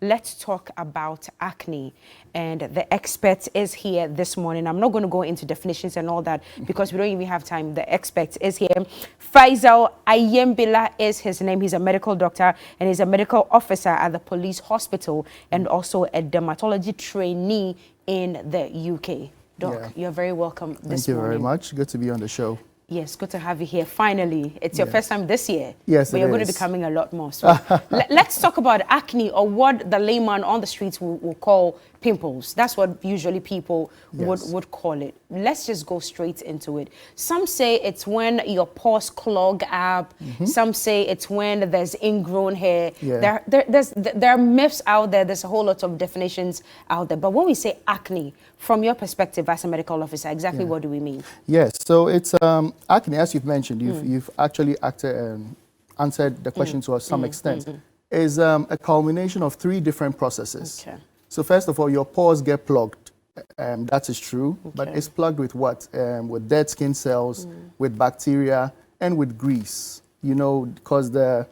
let's talk about acne. And the expert is here this morning. I'm not going to go into definitions and all that because we don't even have time. The expert is here. Faisal Ayembila is his name. He's a medical doctor and he's a medical officer at the police hospital and also a dermatology trainee in the UK. Doc, you're very welcome this morning. Thank you very much. Good to be on the show. Yes, good to have you here. Finally, it's your first time this year. Yes, but you're going to be coming a lot more. So let's talk about acne, or what the layman on the streets will call pimples. That's what usually people would call it. Let's just go straight into it. Some say it's when your pores clog up. Some say it's when there's ingrown hair. There are myths out there. There's a whole lot of definitions out there. But when we say acne, from your perspective as a medical officer, exactly what do we mean? Yes, so it's acne, as you've mentioned, you've actually answered the question to some extent, is a culmination of 3 different processes. Okay. So first of all, your pores get plugged. That is true, but it's plugged with what? With dead skin cells, with bacteria, and with grease. You know, because the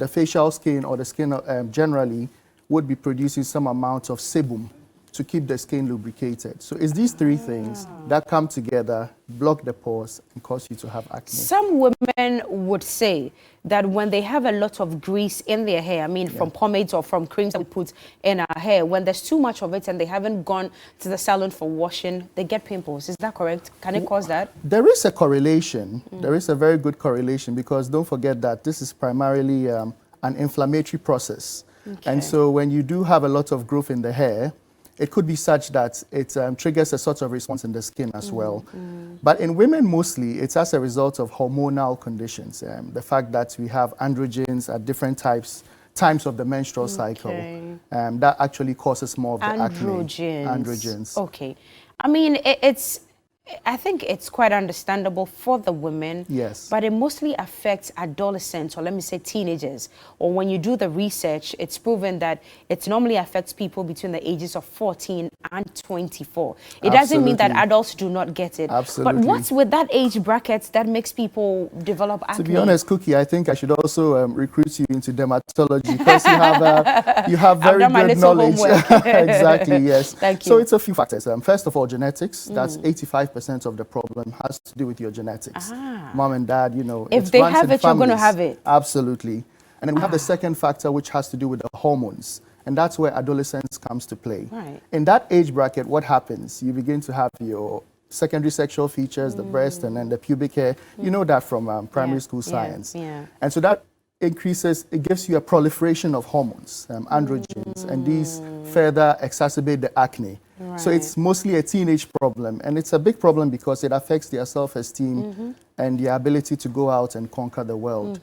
facial skin or the skin generally would be producing some amount of sebum to keep the skin lubricated. So it's these 3 things that come together, block the pores, and cause you to have acne. Some women would say that when they have a lot of grease in their hair, I mean from pomades or from creams that we put in our hair, when there's too much of it and they haven't gone to the salon for washing, they get pimples. Is that correct? Can it cause that? There is a correlation. There is a very good correlation, because don't forget that this is primarily an inflammatory process. And so when you do have a lot of growth in the hair, it could be such that it triggers a sort of response in the skin as well. But in women mostly, it's as a result of hormonal conditions. The fact that we have androgens at different times of the menstrual cycle, that actually causes more of the acne. Androgens. Okay. I mean, I think it's quite understandable for the women, but it mostly affects adolescents, or let me say teenagers. Or when you do the research, it's proven that it normally affects people between the ages of 14 and 24. It doesn't mean that adults do not get it. But what's with that age bracket that makes people develop acne? To be honest, Cookie, I think I should also recruit you into dermatology, because you have very good knowledge. Exactly, yes. Thank you. So it's a few factors. First of all, genetics. That's 85% of the problem has to do with your genetics. Mom and dad, you know. If they have it, you're going to have it. Absolutely. And then we have the second factor, which has to do with the hormones. And that's where adolescence comes to play. In that age bracket, what happens? You begin to have your secondary sexual features, the breast, and then the pubic hair. You know that from primary school science. And so that increases, it gives you a proliferation of hormones, androgens, and these further exacerbate the acne. So it's mostly a teenage problem, and it's a big problem because it affects their self-esteem and their ability to go out and conquer the world.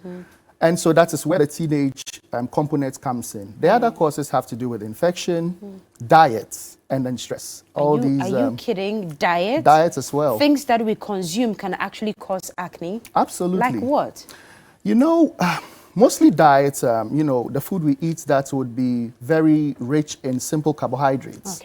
And so that is where the teenage component comes in. The other causes have to do with infection, diet, and then stress. Are you kidding? Diet? Diet as well. Things that we consume can actually cause acne? Absolutely. Like what? You know, mostly diets, you know, the food we eat that would be very rich in simple carbohydrates.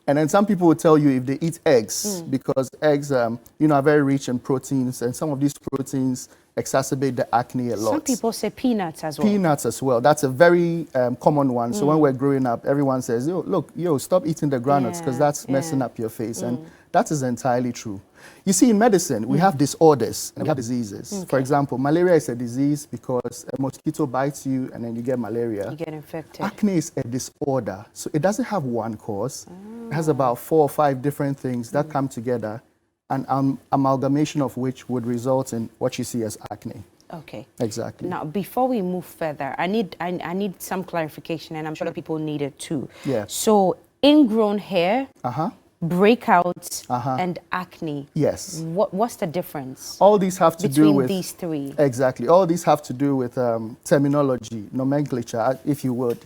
And then some people will tell you if they eat eggs, because eggs, you know, are very rich in proteins, and some of these proteins exacerbate the acne a lot. Some people say peanuts as well. Peanuts as well. That's a very common one. So when we're growing up, everyone says, look, stop eating the groundnuts because that's messing up your face. And that is entirely true. You see, in medicine, we have disorders and we have diseases. For example, malaria is a disease because a mosquito bites you and then you get malaria. You get infected. Acne is a disorder. So it doesn't have one cause. It has about 4 or 5 different things that come together, an amalgamation of which would result in what you see as acne. Okay. Exactly. Now, before we move further, I need some clarification, and I'm sure people need it too. So, ingrown hair, breakouts, and acne. What's the difference? All these have to do with these 3. Exactly. All these have to do with terminology, nomenclature, if you would.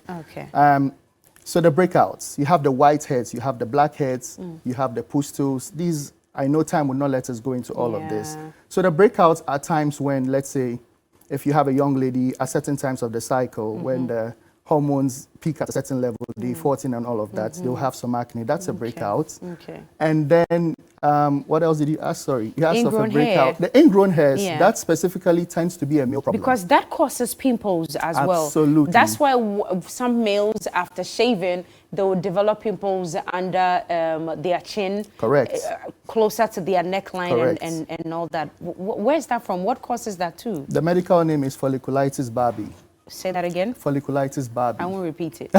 So the breakouts, you have the whiteheads, you have the blackheads, you have the pustules. These, I know time will not let us go into all of this. So the breakouts are times when, let's say, if you have a young lady at certain times of the cycle, when the hormones peak at a certain level, day 14 and all of that, they'll have some acne. That's a breakout. And then What else did you ask? Sorry. You asked of a Ingrown breakout. hair. The ingrown hairs, Yeah. that specifically tends to be a male problem. Because that causes pimples as well. Absolutely. That's why some males, after shaving, they will develop pimples under their chin. Correct. Closer to their neckline Correct. and all that. Where's that from? What causes that too? The medical name is folliculitis barbae. Say that again. Folliculitis barbae. I won't repeat it.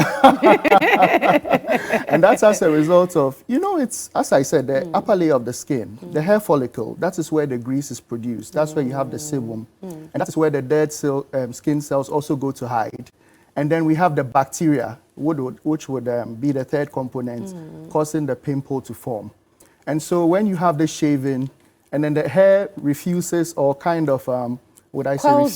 And that's as a result of, it's, as I said, the upper layer of the skin, the hair follicle, that is where the grease is produced. That's where you have the sebum. And that is where the dead skin cells also go to hide. And then we have the bacteria, which would be the third component, causing the pimple to form. And so when you have the shaving, and then the hair refuses or kind of, coils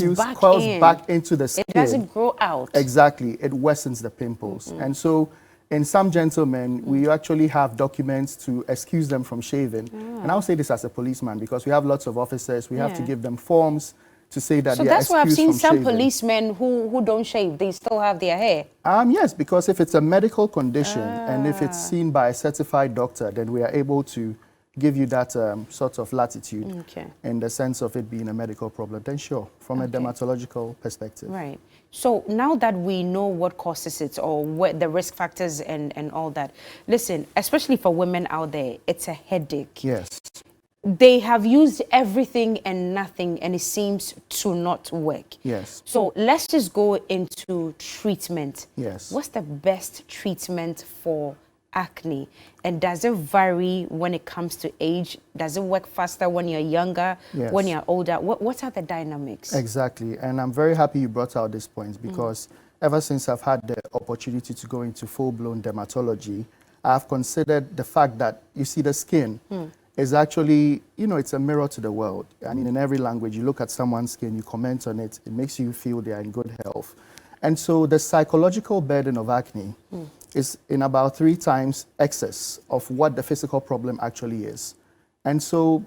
back into the skin. It doesn't grow out. Exactly. It worsens the pimples. And so in some gentlemen, we actually have documents to excuse them from shaving. And I'll say this as a policeman because we have lots of officers. We have to give them forms to say that so they are that's why I've seen excused from some shaving. policemen who don't shave. They still have their hair. Yes, because if it's a medical condition and if it's seen by a certified doctor, then we are able to give you that sort of latitude in the sense of it being a medical problem, then sure, from a dermatological perspective. Right. So now that we know what causes it or what the risk factors and all that, listen, especially for women out there, it's a headache. Yes. They have used everything and nothing and it seems to not work. Yes. So let's just go into treatment. Yes. What's the best treatment for acne, and does it vary when it comes to age? Does it work faster when you're younger, when you're older? What are the dynamics? Exactly, and I'm very happy you brought out this point because ever since I've had the opportunity to go into full-blown dermatology, I've considered the fact that, you see, the skin is actually, it's a mirror to the world. I mean, in every language, you look at someone's skin, you comment on it, it makes you feel they are in good health. And so the psychological burden of acne is in about 3 times excess of what the physical problem actually is. And so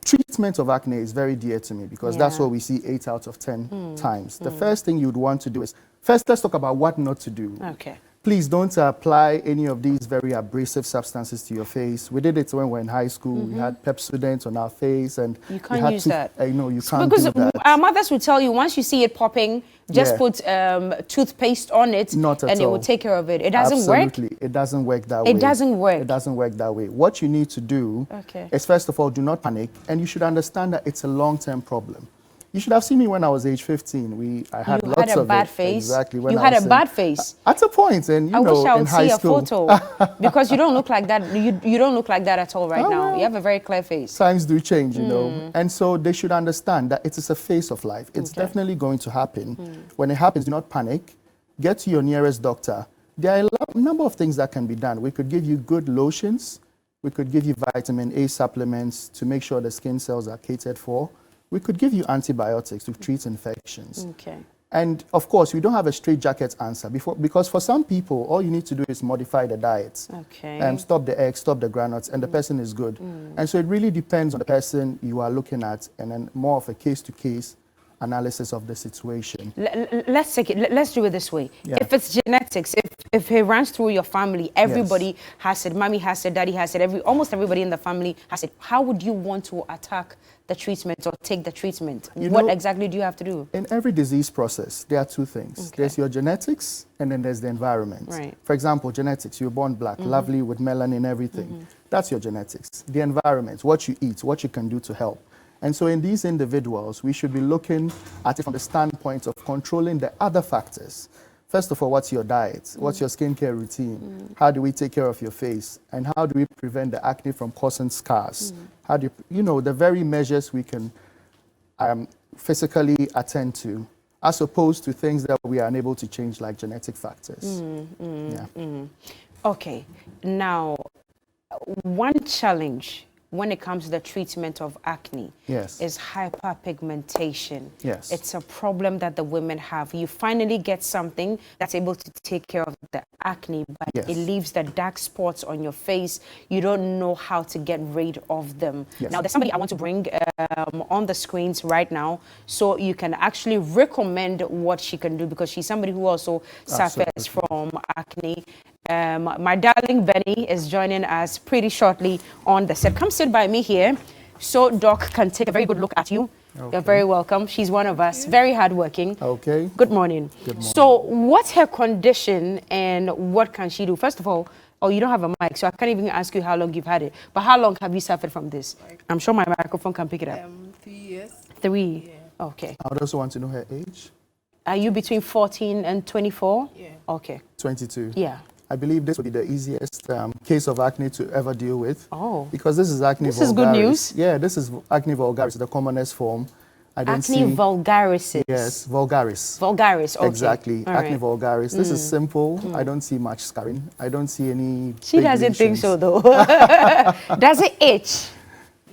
treatment of acne is very dear to me because that's what we see 8 out of 10 times. The first thing you'd want to do is, first let's talk about what not to do. Okay. Please don't apply any of these very abrasive substances to your face. We did it when we were in high school. We had Pepsodent on our face, and you can't use that. I know you can't because do that. Our mothers will tell you once you see it popping, just put toothpaste on it, Not at and all. it will take care of it. It doesn't work. Absolutely, it doesn't work that way. It doesn't work. It doesn't work that way. What you need to do is, first of all, do not panic, and you should understand that it's a long-term problem. You should have seen me when I was age 15. I had lots of it. You had a bad face. Exactly. You had a bad face. At a point, and I wish I in would high see a school. photo because you don't look like that. You don't look like that at all right now. You have a very clear face. Times do change, you know. And so they should understand that it is a phase of life. It's definitely going to happen. When it happens, do not panic. Get to your nearest doctor. There are a number of things that can be done. We could give you good lotions. We could give you vitamin A supplements to make sure the skin cells are catered for. We could give you antibiotics to treat infections. Okay. And of course, we don't have a straitjacket answer because for some people, all you need to do is modify the diet. Okay. Stop the eggs, stop the granules, and the person is good. And so it really depends on the person you are looking at, and then more of a case-to-case analysis of the situation. Let's take it. Let's do it this way. If it's genetics, if it runs through your family, everybody has it. Mommy has it. Daddy has it. Almost everybody in the family has it. How would you want to attack the treatment or take the treatment? What exactly do you have to do? In every disease process, there are 2 things. There's your genetics, and then there's the environment. Right. For example, genetics. You're born black, lovely with melanin, everything. That's your genetics. The environment, what you eat, what you can do to help. And so in these individuals, we should be looking at it from the standpoint of controlling the other factors. First of all, what's your diet? What's your skincare routine? How do we take care of your face? And how do we prevent the acne from causing scars? How do you, the very measures we can physically attend to, as opposed to things that we are unable to change, like genetic factors. Okay. Now, one challenge when it comes to the treatment of acne is hyperpigmentation. It's a problem that the women have. You finally get something that's able to take care of the acne, but it leaves the dark spots on your face. You don't know how to get rid of them. Now, there's somebody I want to bring on the screens right now so you can actually recommend what she can do, because she's somebody who also suffers from acne. My darling Benny is joining us pretty shortly on the set. Come sit by me here so Doc can take a very good look at you. Okay. You're very welcome. She's one of us, very hardworking. Okay. Good morning. Good morning. So what's her condition and what can she do? First of all, oh, you don't have a mic, so I can't even ask you how long you've had it. But how long have you suffered from this? I'm sure my microphone can pick it up. 3 years. 3? Yeah. Okay. I would also want to know her age. Are you between 14 and 24? Yeah. Okay. 22. Yeah. I believe this would be the easiest case of acne to ever deal with. Oh. Because this is acne vulgaris. This is good news. Yeah, this is acne vulgaris, the commonest form. Acne vulgaris. Yes, vulgaris. Vulgaris, okay. Exactly, all acne right. vulgaris. This is simple. I don't see much scarring. I don't see any. She doesn't think so, though. Does it itch?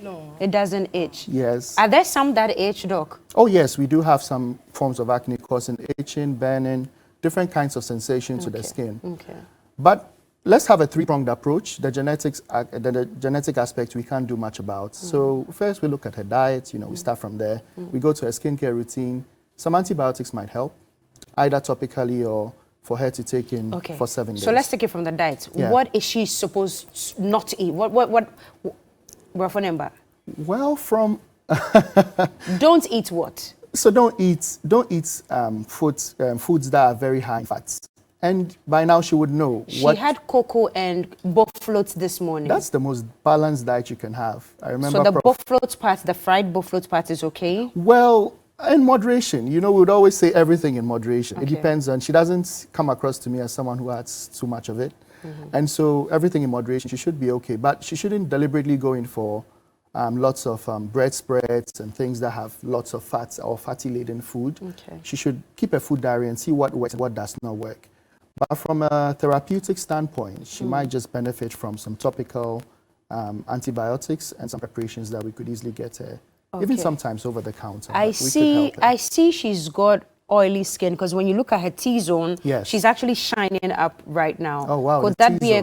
No. It doesn't itch. Yes. Are there some that itch, Doc? Oh, yes, we do have some forms of acne causing itching, burning, different kinds of sensation to the skin. Okay. But let's have a three-pronged approach. The genetic aspect we can't do much about. So first we look at her diet, we start from there. We go to her skincare routine. Some antibiotics might help, either topically or for her to take in for 7 days. So let's take it from the diet. Yeah. What is she supposed not to eat? What number? Well, from Don't eat what? so don't eat foods that are very high in fats. And by now she would know. She had cocoa and buff floats this morning. That's the most balanced diet you can have. I remember. So the buff floats part, the fried buff floats part is okay? Well, in moderation. We would always say everything in moderation. It depends on, she doesn't come across to me as someone who adds too much of it. And so everything in moderation, she should be okay. But she shouldn't deliberately go in for lots of bread spreads and things that have lots of fats or fatty-laden food. Okay. She should keep a food diary and see what works and what does not work. But from a therapeutic standpoint, she might just benefit from some topical antibiotics and some preparations that we could easily get her, even sometimes over the counter. I see she's got oily skin because when you look at her T-zone, she's actually shining up right now. Oh, wow. Could that be a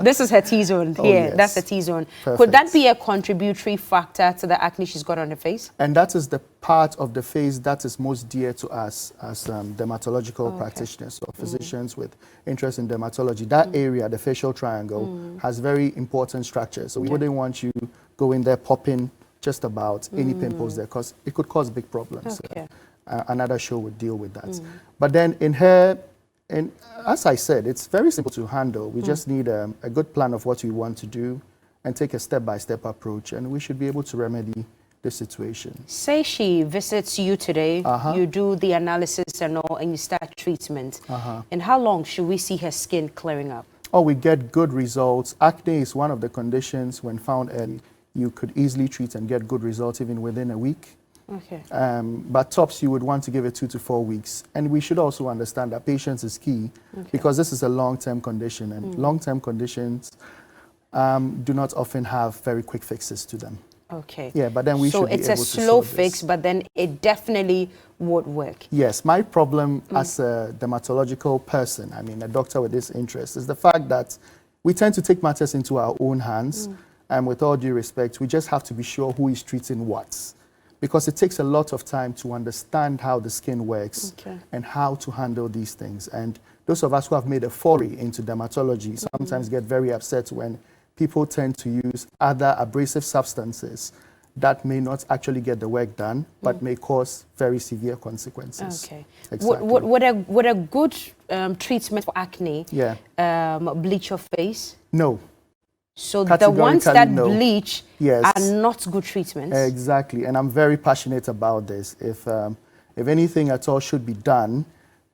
This is her T-zone here. Yes. That's the T-zone. Perfect. Could that be a contributory factor to the acne she's got on her face? And that is the part of the face that is most dear to us as dermatological practitioners or physicians with interest in dermatology. That area, the facial triangle, has very important structures. So we wouldn't want you going there popping just about any pimples there, because it could cause big problems. Okay. Another show would deal with that. But then in her, and as I said, it's very simple to handle. We just need a good plan of what we want to do and take a step-by-step approach, and we should be able to remedy the situation. Say she visits you today, you do the analysis and all, and you start treatment. And how long should we see her skin clearing up? Oh, we get good results. Acne is one of the conditions when found early. You could easily treat and get good results even within a week. Okay. But tops, you would want to give it 2 to 4 weeks. And we should also understand that patience is key because this is a long-term condition, and long-term conditions do not often have very quick fixes to them. Okay. Yeah, but then we should be able to So it's a slow fix, this. but then it definitely would work. Yes, my problem as a dermatological person, I mean a doctor with this interest, is the fact that we tend to take matters into our own hands. And with all due respect, we just have to be sure who is treating what. Because it takes a lot of time to understand how the skin works and how to handle these things. And those of us who have made a foray into dermatology sometimes get very upset when people tend to use other abrasive substances that may not actually get the work done, but may cause very severe consequences. Okay. Exactly. Would a good treatment for acne bleach your face? No. So the ones that bleach are not good treatments? Exactly, and I'm very passionate about this. If anything at all should be done,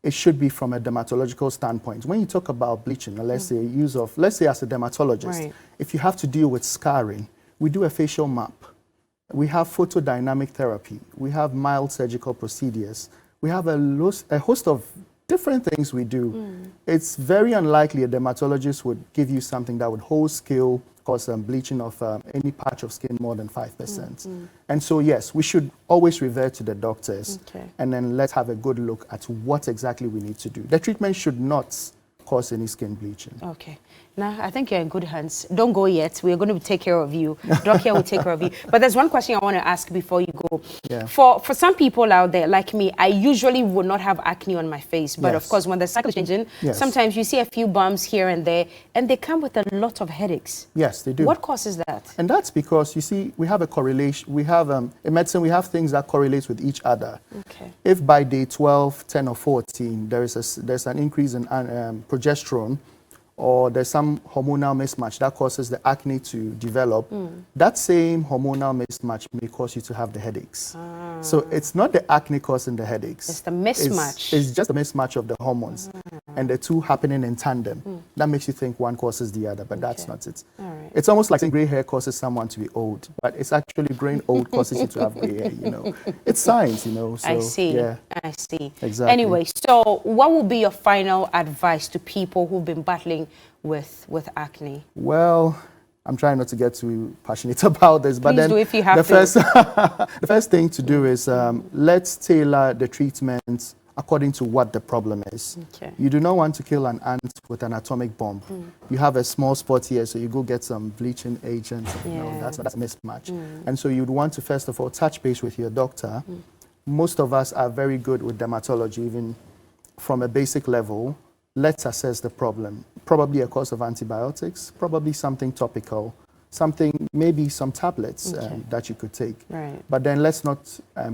it should be from a dermatological standpoint. When you talk about bleaching, let's say as a dermatologist, if you have to deal with scarring, we do a facial map. We have photodynamic therapy. We have mild surgical procedures. We have a host of different things we do. It's very unlikely a dermatologist would give you something that would whole scale cause bleaching of any patch of skin more than 5%. And so, yes, we should always revert to the doctors and then let's have a good look at what exactly we need to do. The treatment should not cause any skin bleaching. Okay. Now, I think you're in good hands. Don't go yet. We're going to take care of you. Doc here will take care of you. But there's one question I want to ask before you go. Yeah. For some people out there, like me, I usually would not have acne on my face. But Yes. of course, when the cycle is changing, Yes. sometimes you see a few bumps here and there, and they come with a lot of headaches. Yes, they do. What causes that? And that's because, you see, we have a correlation. We have, in medicine, we have things that correlate with each other. Okay. If by day 12, 10, or 14, there's an increase in progesterone, or there's some hormonal mismatch that causes the acne to develop, that same hormonal mismatch may cause you to have the headaches. So it's not the acne causing the headaches. It's the mismatch. It's just the mismatch of the hormones. And the two happening in tandem. That makes you think one causes the other, but that's not it. All right. It's almost like saying gray hair causes someone to be old, but it's actually growing old causes you to have gray hair, you know. It's science, you know. So, I see. Yeah. I see. Exactly. Anyway, so what would be your final advice to people who've been battling with acne? Well, I'm trying not to get too passionate about this, but Please then do if you have the first thing to do is let's tailor the treatment according to what the problem is. Okay. You do not want to kill an ant with an atomic bomb. You have a small spot here, so you go get some bleaching agent. You know, that's a mismatch. And so you'd want to first of all touch base with your doctor. Most of us are very good with dermatology, even from a basic level. Let's assess the problem. Probably a course of antibiotics, probably something topical, something, maybe some tablets that you could take. Right. But then let's not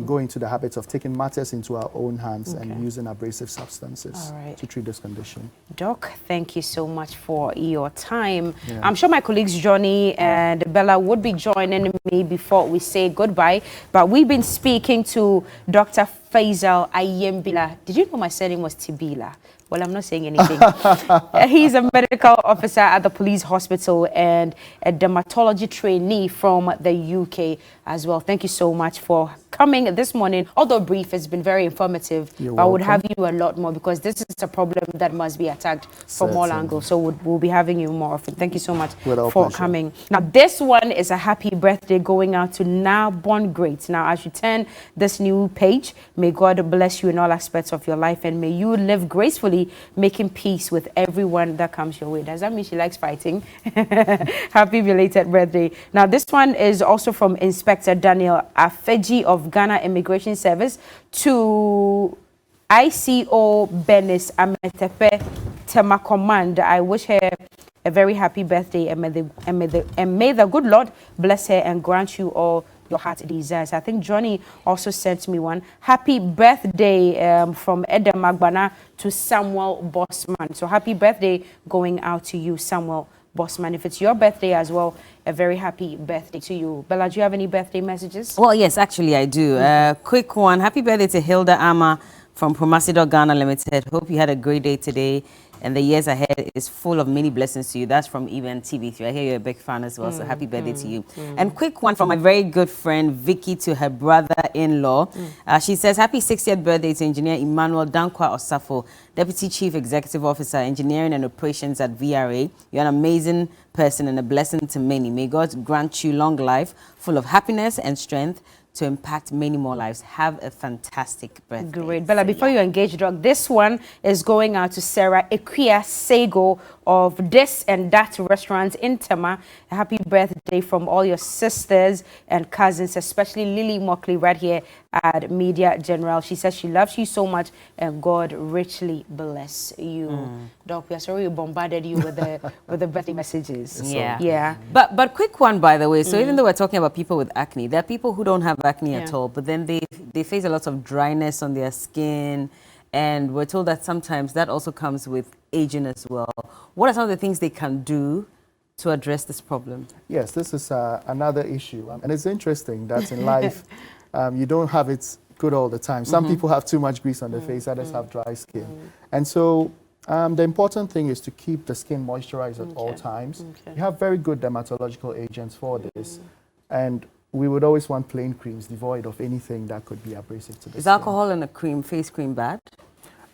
go into the habit of taking matters into our own hands and using abrasive substances to treat this condition. Doc, thank you so much for your time. Yeah. I'm sure my colleagues Johnny and Bella would be joining me before we say goodbye, but we've been speaking to Dr. Faisal Ayembila. Did you know my surname was Tibila? Well, I'm not saying anything. He's a medical officer at the police hospital and a dermatology trainee from the UK as well. Thank you so much for coming this morning. Although brief, it's been very informative. You're but I would welcome. have you a lot more because this is a problem that must be attacked from all angles. So we'll be having you more often. Thank you so much for coming. Now, this one is a happy birthday going out to Now Born Great. Now, as you turn this new page, may God bless you in all aspects of your life and may you live gracefully, making peace with everyone that comes your way. Does that mean she likes fighting? Happy belated birthday. Now, this one is also from Inspector Daniel Afeji of Ghana Immigration Service to ICO Benis Ametepe Tema Command. I wish her a very happy birthday and may the good Lord bless her and grant you all your heart desires. I think Johnny also sent me one. Happy birthday from Edem Magbana to Samuel Bossman. So happy birthday going out to you, Samuel Bossman. If it's your birthday as well, a very happy birthday to you. Bella, do you have any birthday messages? Well, yes, actually I do. Quick one. Happy birthday to Hilda Ama from Promasidor Ghana Limited. Hope you had a great day today and the years ahead is full of many blessings to you. That's from even TV3. I hear you're a big fan as well, so happy birthday to you. And quick one from my very good friend Vicky to her brother-in-law. She says, happy 60th birthday to Engineer Emmanuel Dankwa Osafo, Deputy Chief Executive Officer, Engineering and Operations at VRA. You're an amazing person and a blessing to many. May God grant you long life, full of happiness and strength to impact many more lives. Have a fantastic birthday. Great. Bella, before you engage, Doc, this one is going out to Sarah Equia Sego of This and That Restaurant in Tema. A happy birthday from all your sisters and cousins, especially Lily Mockley right here at Media General. She says she loves you so much and God richly bless you. Doc, we are sorry we bombarded you with the birthday messages. Yeah. But quick one, by the way. So even though we're talking about people with acne, there are people who don't have acne at all, but then they face a lot of dryness on their skin. And we're told that sometimes that also comes with aging as well. What are some of the things they can do to address this problem? Yes, this is another issue. And it's interesting that in life, you don't have it good all the time. Some people have too much grease on their face, others have dry skin. And so the important thing is to keep the skin moisturized at all times. You have very good dermatological agents for this. And we would always want plain creams devoid of anything that could be abrasive to the skin. Is alcohol in a cream, face cream bad?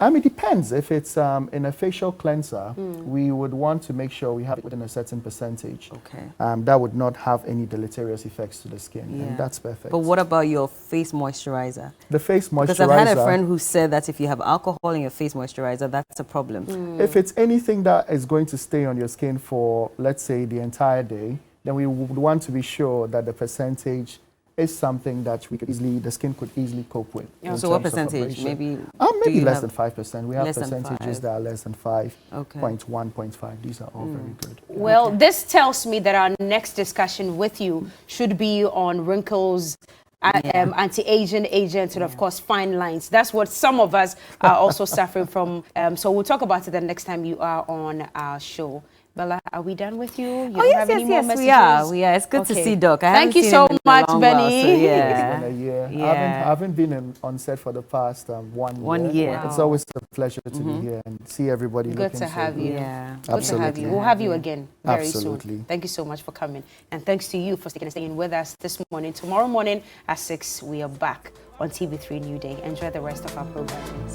It depends. If it's in a facial cleanser, we would want to make sure we have it within a certain percentage. Okay. That would not have any deleterious effects to the skin, Yeah. and that's perfect. But what about your face moisturizer? The face moisturizer. Because I've had a friend who said that if you have alcohol in your face moisturizer, that's a problem. If it's anything that is going to stay on your skin for, let's say, the entire day, then we would want to be sure that the percentage is something that the skin could easily cope with. Yeah. So what percentage? Maybe maybe less than 5%. We have less than percentages 5? that are less than 5, Okay. 0.1, 0.5. These are all very good. Well, this tells me that our next discussion with you should be on wrinkles, anti-aging agents, and of course fine lines. That's what some of us are also suffering from. So we'll talk about it the next time you are on our show. Bella, are we done with you? You don't have any more messages? We are. It's good to see Doc. Thank you so much, Benny. It's been a year. I haven't been on set for the past 1 year. Wow. It's always a pleasure to be here and see everybody. Good to have you. Yeah. Good to have you. We'll have you again very Absolutely. soon. Thank you so much for coming. And thanks to you for staying with us this morning. Tomorrow morning at 6, we are back on TV3 New Day. Enjoy the rest of our programming.